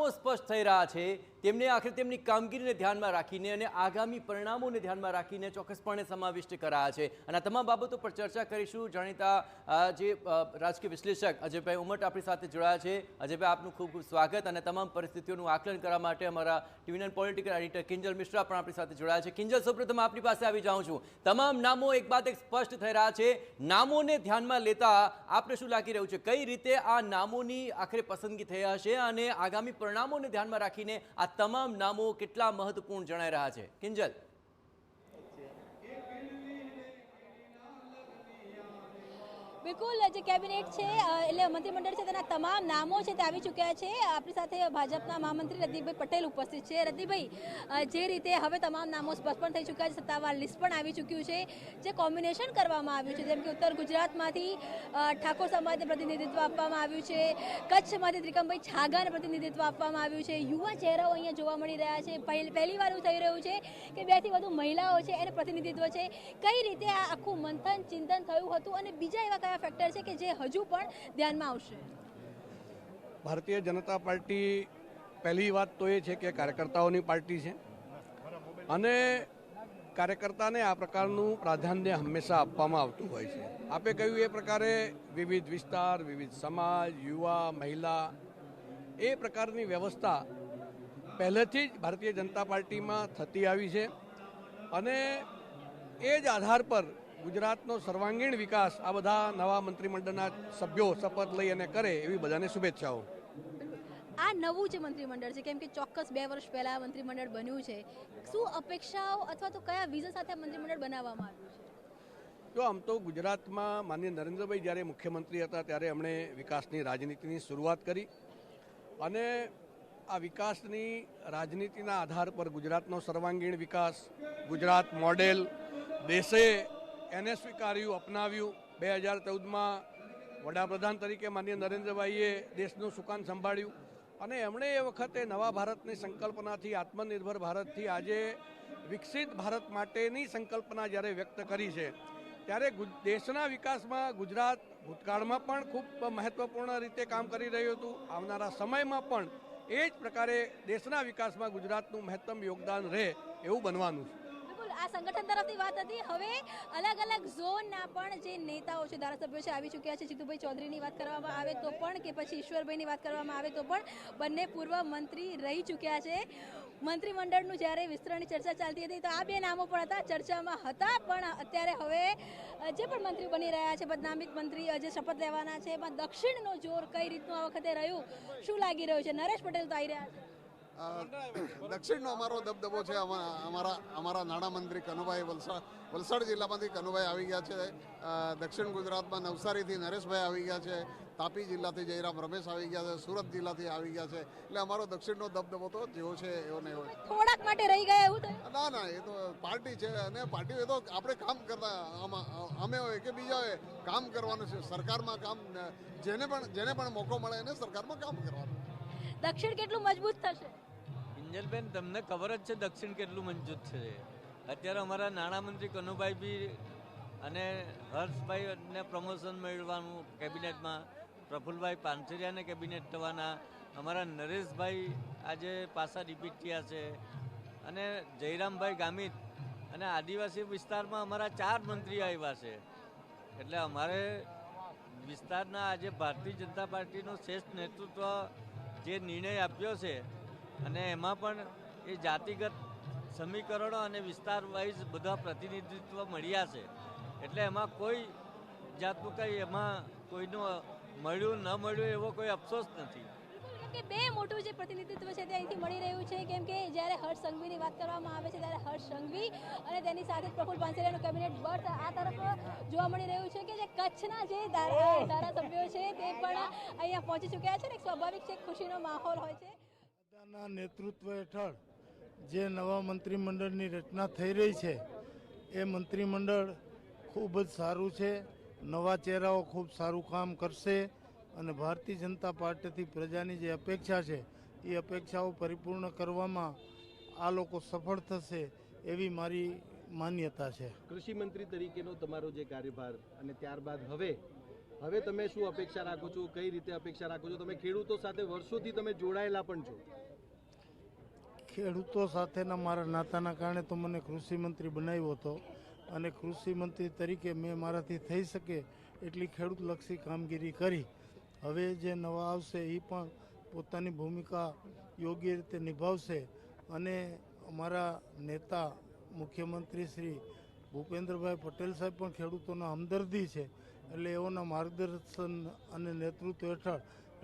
નામો સ્પષ્ટ થઈ રહ્યા છે તેમને આખરે તેમની કામગીરીને ધ્યાનમાં રાખીને અને આગામી પરિણામોને ધ્યાનમાં રાખીને ચોક્કસપણે સમાવિષ્ટ કરાયા છે અને આ તમામ બાબતો પર ચર્ચા કરીશું. જાણીતા જે રાજકીય વિશ્લેષક અજયભાઈ ઉમટ આપણી સાથે જોડાયા છે. અજયભાઈ, આપનું ખૂબ ખૂબ સ્વાગત. અને તમામ પરિસ્થિતિઓનું આકલન કરવા માટે અમારા ટીવી9 પોલિટિકલ એડિટર કિંજલ મિશ્રા પણ આપણી સાથે જોડાયા છે. કિંજલ, સૌપ્રથમ આપની પાસે આવી જાઉં છું. તમામ નામો એક બાદ એક સ્પષ્ટ થઈ રહ્યા છે. નામોને ધ્યાનમાં લેતા આપને શું લાગી રહ્યું છે? કઈ રીતે આ નામોની આખરે પસંદગી થઈ હશે અને આગામી પરિણામોને ધ્યાનમાં રાખીને આ તમામ નામો કેટલા મહત્વપૂર્ણ જણાઈ રહ્યા છે? કિંજલ. બિલકુલ, જે કેબિનેટ છે એટલે મંત્રીમંડળ છે તેના તમામ નામો છે તે આવી ચૂક્યા છે. આપણી સાથે ભાજપના મહામંત્રી રદીપભાઈ પટેલ ઉપસ્થિત છે. રદીપભાઈ, જે રીતે હવે તમામ નામો સ્પષ્ટ પણ થઈ ચૂક્યા છે, સત્તાવાર લિસ્ટ પણ આવી ચૂક્યું છે, જે કોમ્બિનેશન કરવામાં આવ્યું છે, જેમ કે ઉત્તર ગુજરાતમાંથી ઠાકોર સમાજને પ્રતિનિધિત્વ આપવામાં આવ્યું છે, કચ્છમાંથી ત્રિકમભાઈ છાગાને પ્રતિનિધિત્વ આપવામાં આવ્યું છે, યુવા ચહેરાઓ અહીંયા જોવા મળી રહ્યા છે. પહેલી વાર એવું થઈ રહ્યું છે કે 2 થી વધુ મહિલાઓ છે એને પ્રતિનિધિત્વ છે. કઈ રીતે આ આખું મંથન ચિંતન થયું હતું અને બીજા એવા ફેક્ટર છે કે જે હજુ પણ ધ્યાનમાં આવશે? ભારતીય જનતા પાર્ટી પહેલી વાત તો એ છે કે કાર્યકર્તાઓની પાર્ટી છે અને કાર્યકર્તાને આ પ્રકારનું પ્રાધાન્ય હંમેશા આપવામાં આવતું હોય છે. આપે કહ્યું એ પ્રકારે વિવિધ વિસ્તાર, વિવિધ સમાજ, યુવા, મહિલા, એ પ્રકારની વ્યવસ્થા પહેલેથી જ ભારતીય જનતા પાર્ટીમાં થતી આવી છે અને એ જ આધાર પર ગુજરાતનો સર્વાંગીણ વિકાસ આ બધા નવા મંત્રીમંડળના સભ્યો શપથ લઈ અને કરે એવી બધાને શુભેચ્છાઓ. આ નવું જે મંત્રીમંડળ છે, કેમ કે ચોક્કસ 2 વર્ષ પહેલા મંત્રીમંડળ બન્યું છે, શું અપેક્ષાઓ અથવા તો કયા વિઝન સાથે મંત્રીમંડળ બનાવવામાં આવ્યું છે? જો આમ તો ગુજરાતમાં માનનીય નરેન્દ્રભાઈ જ્યારે મુખ્યમંત્રી હતા ત્યારે એમણે વિકાસની રાજનીતિની શરૂઆત કરી અને આ વિકાસની રાજનીતિના આધાર પર ગુજરાતનો સર્વાંગીણ વિકાસ, ગુજરાત મોડેલ દેશે એને સ્વીકાર્યું, અપનાવ્યું. 2014માં વડાપ્રધાન તરીકે માનનીય નરેન્દ્રભાઈએ દેશનું સુકાન સંભાળ્યું અને એમણે એ વખતે નવા ભારતની સંકલ્પનાથી, આત્મનિર્ભર ભારતથી આજે વિકસિત ભારત માટેની સંકલ્પના જ્યારે વ્યક્ત કરી છે ત્યારે દેશના વિકાસમાં ગુજરાત ભૂતકાળમાં પણ ખૂબ મહત્વપૂર્ણ રીતે કામ કરી રહ્યું હતું. આવનારા સમયમાં પણ એ જ પ્રકારે દેશના વિકાસમાં ગુજરાતનું મહત્તમ યોગદાન રહે એવું બનવાનું છે. આ સંગઠન તરફથી વાત હતી. હવે અલગ અલગ ઝોનના પણ જે નેતાઓ છે, ધારાસભ્યો છે, આવી ચૂક્યા છે. જીતુભાઈ ચૌધરીની વાત કરવામાં આવે તો પણ કે પછી ઈશ્વરભાઈની વાત કરવામાં આવે તો પણ બંને પૂર્વ મંત્રી રહી ચૂક્યા છે. મંત્રીમંડળનું જ્યારે વિસ્તરણની ચર્ચા ચાલતી હતી તો આ 2 નામો પણ હતા, ચર્ચામાં હતા. પણ અત્યારે હવે જે પણ મંત્રી બની રહ્યા છે, બદનામિત મંત્રી જે શપથ લેવાના છે, એમાં દક્ષિણનો જોર કઈ રીતનું આ વખતે રહ્યું, શું લાગી રહ્યું છે? નરેશ પટેલ તો આવી રહ્યા છે. દક્ષિણનો અમારો દબદબો છે. અમારા નાણામંત્રી કનુભાઈ વલસાડ જિલ્લામાંથી કનુભાઈ આવી ગયા છે. દક્ષિણ ગુજરાતમાં નવસારીથી નરેશભાઈ આવી ગયા છે. તાપી જિલ્લાથી જયરામ રમેશ આવી ગયા છે. સુરત જિલ્લાથી આવી ગયા છે. એટલે અમારો દક્ષિણનો દબદબો તો જેવો છે એવો ને એવો. થોડાક માટે રહી ગયા એવું થાય? ના, એ તો પાર્ટી છે અને પાર્ટી એ તો આપણે કામ કરતા, અમે હોય કે બીજા હોય, કામ કરવાનું છે. સરકારમાં કામ, જેને પણ મોકો મળે એને સરકારમાં કામ કરવાનું. દક્ષિણ કેટલું મજબૂત થશે? કિંજલબેન, તમને ખબર જ છે દક્ષિણ કેટલું મજબૂત છે. અત્યારે અમારા નાણામંત્રી કનુભાઈ બી અને હર્ષભાઈને પ્રમોશન મેળવવાનું કેબિનેટમાં, પ્રફુલભાઈ પાનસરિયાને કેબિનેટ થવાના, અમારા નરેશભાઈ આજે પાછા રિપીટ થયા છે અને જયરામભાઈ ગામિત અને આદિવાસી વિસ્તારમાં અમારા 4 મંત્રી આવ્યા છે. એટલે અમારે વિસ્તારના આજે ભારતીય જનતા પાર્ટીનું શ્રેષ્ઠ નેતૃત્વ જે નિર્ણય આપ્યો છે અને એમાં પણ એ જાતિગત સમીકરણો અને વિસ્તાર વાઇઝ બધા પ્રતિનિધિત્વ મળ્યા છે. એટલે એમાં કોઈ જાતનું કંઈ એમાં કોઈનું મળ્યું ન મળ્યું એવો કોઈ અફસોસ નથી. કે 2 મોટું જે પ્રતિનિધિત્વ છે તે અહીંથી મળી રહ્યું છે. કેમ કે જ્યારે હર્ષ સંઘવીની વાત કરવામાં આવે છે ત્યારે હર્ષ સંઘવી અને તેની સાથે પ્રફુલ પાનસરિયાનું કેબિનેટ બર્થ આ તરફ જોવા મળી રહ્યું છે કે જે કચ્છના જે ધારાસભ્યો છે તે પણ અહીંયા પહોંચી ચૂક્યા છે. એક સ્વાભાવિક છે, ખુશીનો માહોલ હોય છે. બધાના નેતૃત્વ હેઠળ જે નવા મંત્રીમંડળની રચના થઈ રહી છે એ મંત્રીમંડળ ખૂબ જ સારું છે. નવા ચહેરાઓ ખૂબ સારું કામ કરશે અને ભારતીય જનતા પાર્ટીથી પ્રજાની જે અપેક્ષા છે એ અપેક્ષાઓ પરિપૂર્ણ કરવામાં આ લોકો સફળ થશે એવી મારી માન્યતા છે. કૃષિ મંત્રી તરીકેનો તમારો જે કાર્યભાર અને ત્યારબાદ હવે હવે તમે શું અપેક્ષા રાખો છો, કઈ રીતે અપેક્ષા રાખો છો? તમે ખેડૂતો સાથે વર્ષોથી તમે જોડાયેલા પણ છો. ખેડૂતો સાથેના મારા નાતાના કારણે તો મને કૃષિ મંત્રી બનાવ્યો હતો અને કૃષિ મંત્રી તરીકે મેં મારાથી થઈ શકે એટલી ખેડૂતલક્ષી કામગીરી કરી. હવે જે નવા આવશે એ પણ પોતાની ભૂમિકા યોગ્ય રીતે નિભાવશે અને અમારા નેતા મુખ્યમંત્રી શ્રી ભૂપેન્દ્રભાઈ પટેલ સાહેબ પણ ખેડૂતોના હમદર્દી છે, એટલે એઓના માર્ગદર્શન અને નેતૃત્વ હેઠળ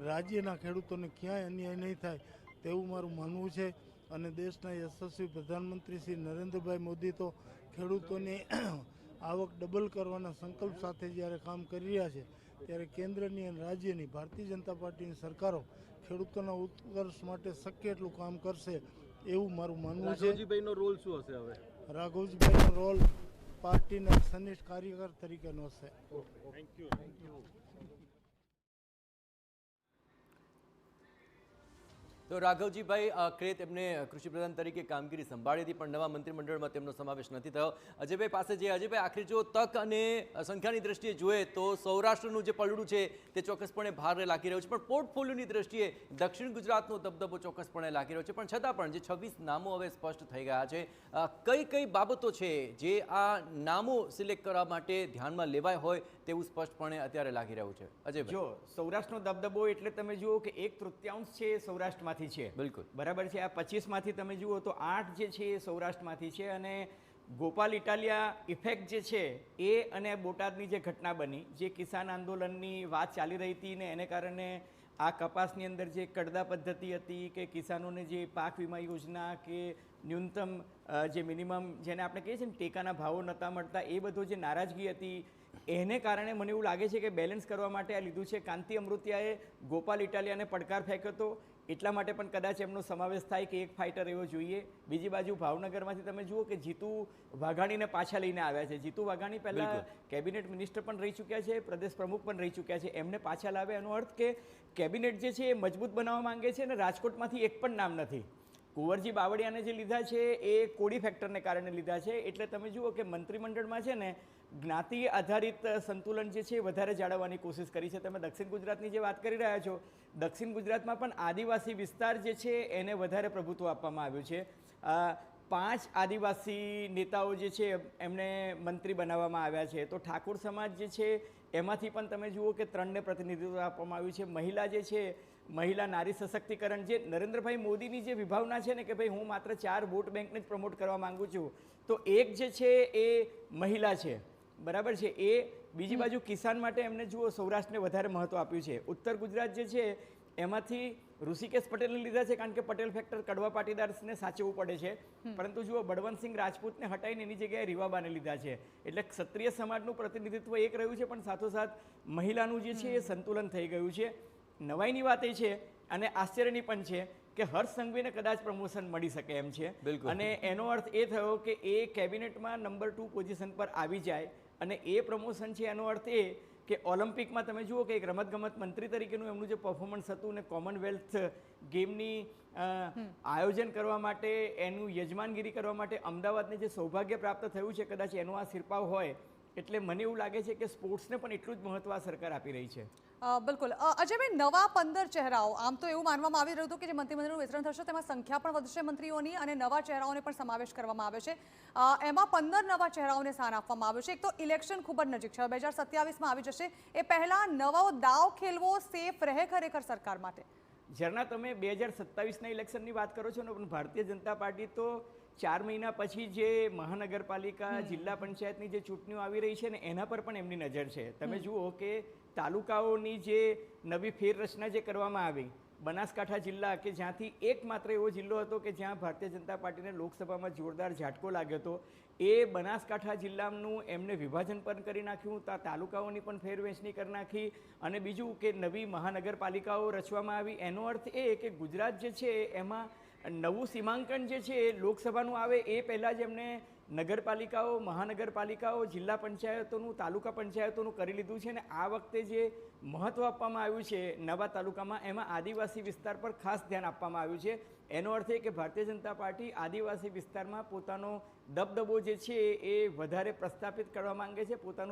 રાજ્યના ખેડૂતોને ક્યાંય અન્યાય નહીં થાય તેવું મારું માનવું છે. અને દેશના યશસ્વી પ્રધાનમંત્રી શ્રી નરેન્દ્રભાઈ મોદી તો ખેડૂતોની આવક ડબલ કરવાના સંકલ્પ સાથે જ્યારે કામ કરી રહ્યા છે, ત્યારે કેન્દ્રની અને રાજ્યની ભારતીય જનતા પાર્ટીની સરકારો ખેડૂતોના ઉત્કર્ષ માટે શક્ય એટલું કામ કરશે એવું મારું માનવું છે. રાઘવજીભાઈનો રોલ શું હશે હવે? રાઘવજીભાઈનો રોલ પાર્ટીના સનિષ્ઠ કાર્યકર તરીકેનો હશે. તો રાઘવજીભાઈ આખરે તેમને કૃષિપ્રધાન તરીકે કામગીરી સંભાળી હતી, પણ નવા મંત્રીમંડળમાં તેમનો સમાવેશ નથી થયો. અજયભાઈ પાસે જે અજયભાઈ, આખરે જો તક અને સંખ્યાની દ્રષ્ટિએ જોઈએ તો સૌરાષ્ટ્રનું જે પલડું છે તે ચોક્કસપણે ભારે લાગી રહ્યું છે, પણ પોર્ટફોલિયોની દ્રષ્ટિએ દક્ષિણ ગુજરાતનો દબદબો ચોક્કસપણે લાગી રહ્યો છે. પણ છતાં પણ જે 26 નામો હવે સ્પષ્ટ થઈ ગયા છે, કઈ કઈ બાબતો છે જે આ નામો સિલેક્ટ કરવા માટે ધ્યાનમાં લેવાય હોય તેવું સ્પષ્ટપણે અત્યારે લાગી રહ્યું છે? અજયભાઈ, જો સૌરાષ્ટ્રનો દબદબો એટલે તમે જુઓ કે 1/3 છે સૌરાષ્ટ્રમાંથી છે. બિલકુલ બરાબર છે. આ 25માંથી તમે જુઓ તો 8 જે છે એ સૌરાષ્ટ્રમાંથી છે. અને ગોપાલ ઇટાલિયા ઇફેક્ટ જે છે એ અને બોટાદની જે ઘટના બની, જે કિસાન આંદોલનની વાત ચાલી રહી હતી ને એને કારણે આ કપાસની અંદર જે કડદા પદ્ધતિ હતી કે કિસાનોને જે પાક વીમા યોજના કે ન્યૂનતમ જે મિનિમમ જેને આપણે કહીએ છીએ ને ટેકાના ભાવો નહોતા મળતા, એ બધો જે નારાજગી હતી એને કારણે મને એવું લાગે છે કે બેલેન્સ કરવા માટે આ લીધું છે. કાંતિ અમૃતિયાએ ગોપાલ ઇટાલિયાને પડકાર ફેંક્યો હતો, એટલા માટે પણ કદાચ એમનો સમાવેશ થાય કે એક ફાઇટર એવો જોઈએ. બીજી બાજુ ભાવનગરમાંથી તમે જુઓ કે જીતુ વાઘાણીને પાછા લઈને આવ્યા છે. જીતુ વાઘાણી પહેલાં કેબિનેટ મિનિસ્ટર પણ રહી ચૂક્યા છે, પ્રદેશ પ્રમુખ પણ રહી ચૂક્યા છે. એમને પાછા લાવ્યા એનો અર્થ કે કેબિનેટ જે છે એ મજબૂત બનાવવા માંગે છે. અને રાજકોટમાંથી એક પણ નામ નથી. કુંવરજી બાવળિયાને જે લીધા છે એ કોડી ફેક્ટરને કારણે લીધા છે. એટલે તમે જુઓ કે મંત્રીમંડળમાં છે ને જ્ઞાતિ આધારિત સંતુલન જે છે વધારે જાળવવાની કોશિશ કરી છે. તમે દક્ષિણ ગુજરાતની જે વાત કરી રહ્યા છો, દક્ષિણ ગુજરાતમાં પણ આદિવાસી વિસ્તાર જે છે એને વધારે પ્રભુત્વ આપવામાં આવ્યું છે. 5 આદિવાસી નેતાઓ જે છે એમને મંત્રી બનાવવામાં આવ્યા છે. તો ઠાકોર સમાજ જે છે એમાંથી પણ તમે જુઓ કે 3ને પ્રતિનિધિત્વ આપવામાં આવ્યું છે. મહિલા જે છે, મહિલા નારી સશક્તિકરણ, જે નરેન્દ્રભાઈ મોદીની જે વિભાવના છે ને કે ભાઈ હું માત્ર 4 વોટ બેંકને જ પ્રમોટ કરવા માંગુ છું, તો એક જે છે એ મહિલા છે. બરાબર છે. એ બીજી બાજુ કિસાન માટે એમને જુઓ સૌરાષ્ટ્રને વધારે મહત્વ આપ્યું છે. ઉત્તર ગુજરાત જે છે એમાંથી ઋષિકેશ પટેલને લીધા છે, કારણ કે પટેલ ફેક્ટર કડવા પાટીદારને સાચવવું પડે છે. પરંતુ જુઓ બળવંતસિંહ રાજપૂતને હટાવીને એની જગ્યાએ રીવાબાને લીધા છે. એટલે ક્ષત્રિય સમાજનું પ્રતિનિધિત્વ એક રહ્યું છે, પણ સાથોસાથ મહિલાનું જે છે એ સંતુલન થઈ ગયું છે. નવાઈની વાત એ છે અને આશ્ચર્યની પણ છે કે હર્ષ સંઘવીને કદાચ પ્રમોશન મળી શકે એમ છે. અને એનો અર્થ એ થયો કે એ કેબિનેટમાં નંબર 2 પોઝિશન પર આવી જાય. અને એ પ્રમોશન છે એનો અર્થ એ કે ઓલિમ્પિકમાં તમે જુઓ કે એક રમતગમત મંત્રી તરીકેનું એમનું જે પરફોર્મન્સ હતું ને કોમનવેલ્થ ગેમની આયોજન કરવા માટે, એનું યજમાનગીરી કરવા માટે અમદાવાદને જે સૌભાગ્ય પ્રાપ્ત થયું છે, કદાચ એનો આ સિરપાવ હોય. એટલે મને એવું લાગે છે કે સ્પોર્ટ્સને પણ એટલું જ મહત્વ આ સરકાર આપી રહી છે. બિલકુલ. અજયભાઈ, નવા 15 ચહેરાઓ, આમ તો એવું માનવામાં આવી રહ્યું હતું કે જે મંત્રીમંડળનું વિસ્તરણ થશે તેમાં સંખ્યા પણ વધશે મંત્રીઓની અને નવા ચહેરાઓને પણ સમાવેશ કરવામાં આવે છે. એમાં 15 નવા ચહેરાઓને સ્થાન આપવામાં આવ્યું છે. એક તો ઇલેક્શન ખૂબ જ નજીક છે, 2027માં આવી જશે. એ પહેલા નવો દાવ ખેલવો સેફ રહે ખરેખર સરકાર માટે? ઝરણા, તમે 2027ના ઇલેક્શનની વાત કરો છો ને, પણ ભારતીય જનતા પાર્ટી તો 4 મહિના પછી જે મહાનગરપાલિકા, જિલ્લા પંચાયતની જે ચૂંટણીઓ આવી રહી છે ને એના પર પણ એમની નજર છે. તમે જુઓ કે તાલુકાઓની જે નવી ફેરરચના જે કરવામાં આવી, બનાસકાંઠા જિલ્લા કે જ્યાંથી એકમાત્ર એવો જિલ્લો હતો કે જ્યાં ભારતીય જનતા પાર્ટીને લોકસભામાં જોરદાર ઝાટકો લાગ્યો હતો, એ બનાસકાંઠા જિલ્લાનું એમને વિભાજન પણ કરી નાખ્યું, તાલુકાઓની પણ ફેરવેચણી કરી નાખી. અને બીજું કે નવી મહાનગરપાલિકાઓ રચવામાં આવી. એનો અર્થ એ કે ગુજરાત જે છે એમાં નવું સીમાંકન જે છે લોકસભાનું આવે એ પહેલાં જ એમને નગરપાલિકાઓ, મહાનગરપાલિકાઓ, જિલ્લા પંચાયતોનું, તાલુકા પંચાયતોનું કરી લીધું છે. અને આ વખતે જે મહત્ત્વ આપવામાં આવ્યું છે નવા તાલુકામાં, એમાં આદિવાસી વિસ્તાર પર ખાસ ધ્યાન આપવામાં આવ્યું છે. એનો અર્થ એ કે ભારતીય જનતા પાર્ટી આદિવાસી વિસ્તારમાં પોતાનો દબદબો જે છે એ વધારે પ્રસ્થાપિત કરવા માંગે છે, પોતાનું